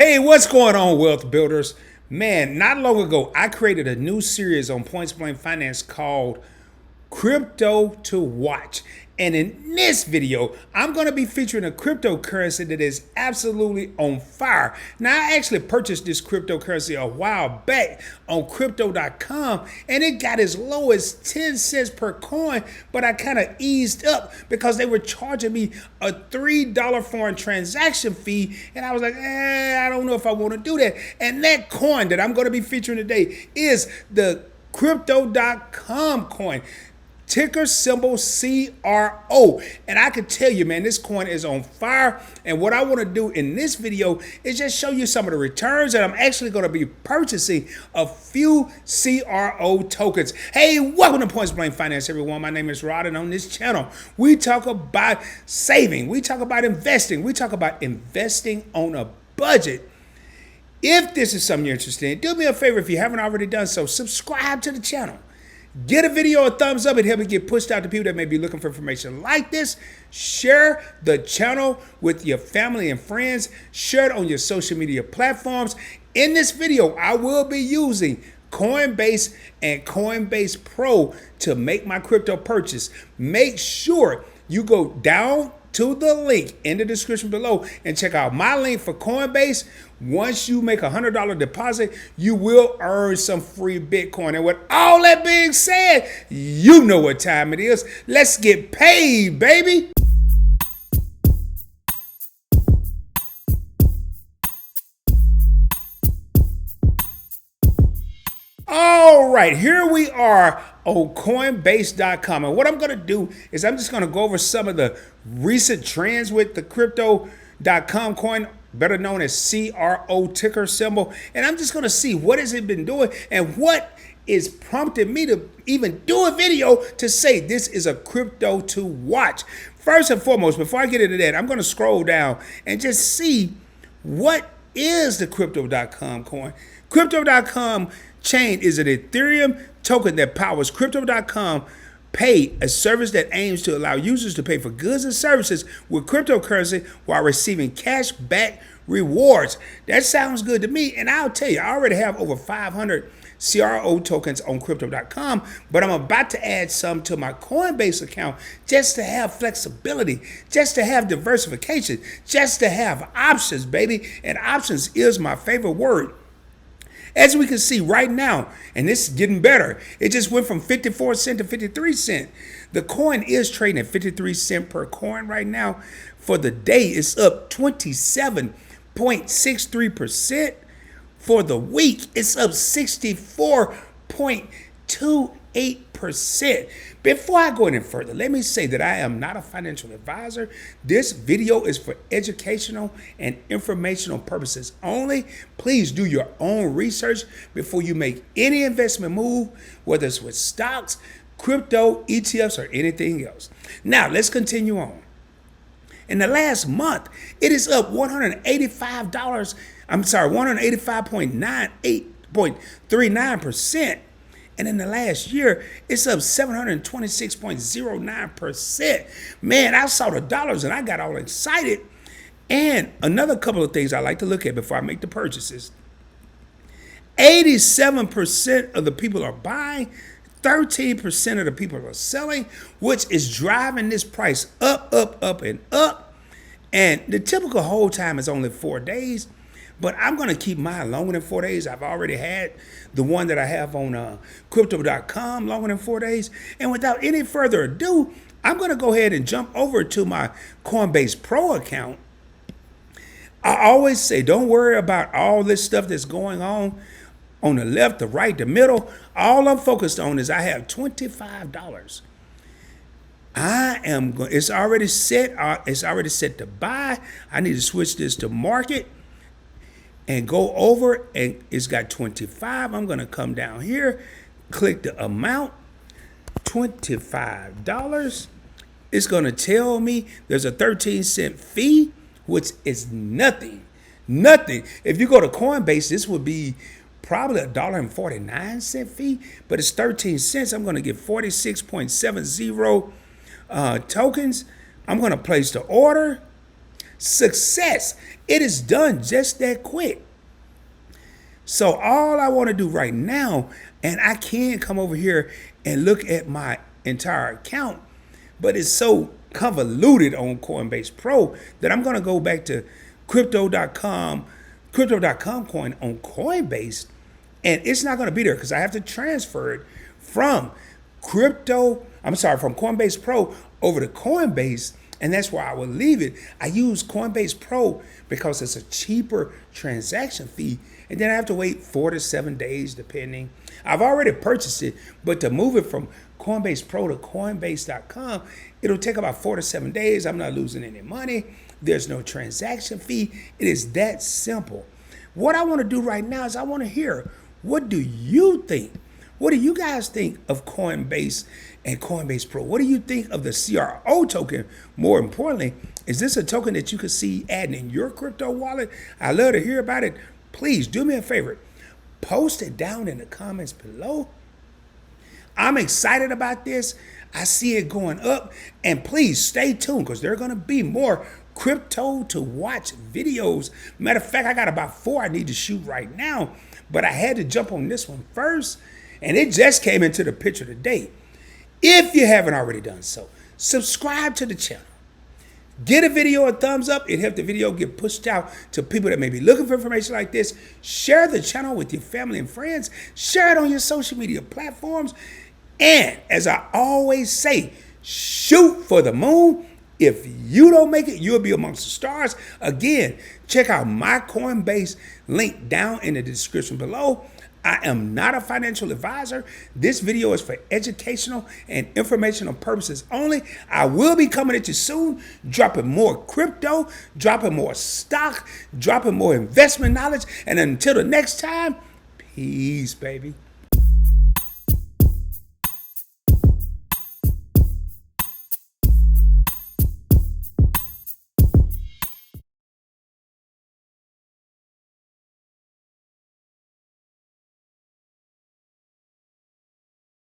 Hey, what's going on, wealth builders? Man, not long ago, I created a new series on Points Blank Finance called Crypto to Watch. And in this video, I'm going to be featuring a cryptocurrency that is absolutely on fire. Now, I actually purchased this cryptocurrency a while back on crypto.com, and it got as low as 10 cents per coin, but I kind of eased up because they were charging me a $3 foreign transaction fee, and I was like, I don't know if I want to do that. And that coin that I'm going to be featuring today is the crypto.com coin. Ticker symbol CRO. And I can tell you, man, this coin is on fire. And what I want to do in this video is just show you some of the returns. And I'm actually going to be purchasing a few CRO tokens. Hey, welcome to Points Blank Finance, everyone. My name is Rod, and on this channel, we talk about saving. We talk about investing. We talk about investing on a budget. If this is something you're interested in, do me a favor if you haven't already done so. Subscribe to the channel. Get a video a thumbs up. It helps me get pushed out to people that may be looking for information like this. Share the channel with your family and friends. Share it on your social media platforms. In this video, I will be using Coinbase and Coinbase Pro to make my crypto purchase. Make sure you go down to the link in the description below and check out my link for Coinbase. Once you make a $100 deposit, you will earn some free Bitcoin. And with all that being said, you know what time it is. Let's get paid, baby. All right, here we are on Coinbase.com. And what I'm going to do is I'm just going to go over some of the recent trends with the crypto.com coin, better known as CRO ticker symbol. And I'm just going to see what has it been doing and what is prompting me to even do a video to say this is a crypto to watch. First and foremost, before I get into that, I'm going to scroll down and just see what is the crypto.com coin. Crypto.com chain is an Ethereum token that powers crypto.com Pay, a service that aims to allow users to pay for goods and services with cryptocurrency while receiving cash back rewards. That sounds good to me, and I'll tell you, I already have over 500 CRO tokens on crypto.com, but I'm about to add some to my Coinbase account just to have flexibility, just to have diversification, just to have options, baby. And options is my favorite word. As we can see right now, and this is getting better, it just went from 54 cents to 53 cents. The coin is trading at 53 cents per coin right now. For the day, it's up 27.63%. For the week, it's up 64.28%. Before I go any further, let me say that I am not a financial advisor. This video is for educational and informational purposes only. Please do your own research before you make any investment move, whether it's with stocks, crypto, ETFs, or anything else. Now, let's continue on. In the last month, it is up $185.39%. And in the last year, it's up 726.09%. Man, I saw the dollars and I got all excited. And another couple of things I like to look at before I make the purchases. 87% of the people are buying, 13% of the people are selling, which is driving this price up, and up. And the typical hold time is only 4 days. But I'm going to keep mine longer than 4 days. I've already had the one that I have on crypto.com longer than 4 days. And without any further ado, I'm going to go ahead and jump over to my Coinbase Pro account. I always say, don't worry about all this stuff that's going on the left, the right, the middle. All I'm focused on is I have $25. It's already set. It's already set to buy. I need to switch this to market and go over, and it's got 25. I'm going to come down here, click the amount, $25. It's going to tell me there's a 13-cent fee, which is nothing. Nothing. If you go to Coinbase, this would be probably $1.49 fee, but it's 13 cents. I'm going to get 46.70 tokens. I'm going to place the order. Success. It is done just that quick. So all I want to do right now, and I can come over here and look at my entire account, but it's so convoluted on Coinbase Pro that I'm going to go back to crypto.com coin on Coinbase, and it's not going to be there because I have to transfer it from from Coinbase Pro over to Coinbase, and that's where I will leave it. I use Coinbase Pro because it's a cheaper transaction fee, and then I have to wait 4 to 7 days depending. I've already purchased it, but to move it from Coinbase Pro to Coinbase.com, it'll take about 4 to 7 days. I'm not losing any money. There's no transaction fee. It is that simple. What I want to do right now is I want to hear, what do you think? What do you guys think of Coinbase and Coinbase Pro? What do you think of the CRO token? More importantly, is this a token that you could see adding in your crypto wallet? I'd love to hear about it. Please do me a favor. Post it down in the comments below. I'm excited about this. I see it going up. And please stay tuned because there are going to be more crypto to watch videos. Matter of fact, I got about 4 I need to shoot right now, but I had to jump on this one first, and it just came into the picture today. If you haven't already done so, subscribe to the channel. Get a video a thumbs up. It helps the video get pushed out to people that may be looking for information like this. Share the channel with your family and friends. Share it on your social media platforms. And as I always say, shoot for the moon. If you don't make it, you'll be amongst the stars. Again, check out my Coinbase link down in the description below. I am not a financial advisor. This video is for educational and informational purposes only. I will be coming at you soon, dropping more crypto, dropping more stock, dropping more investment knowledge. And until the next time, peace, baby.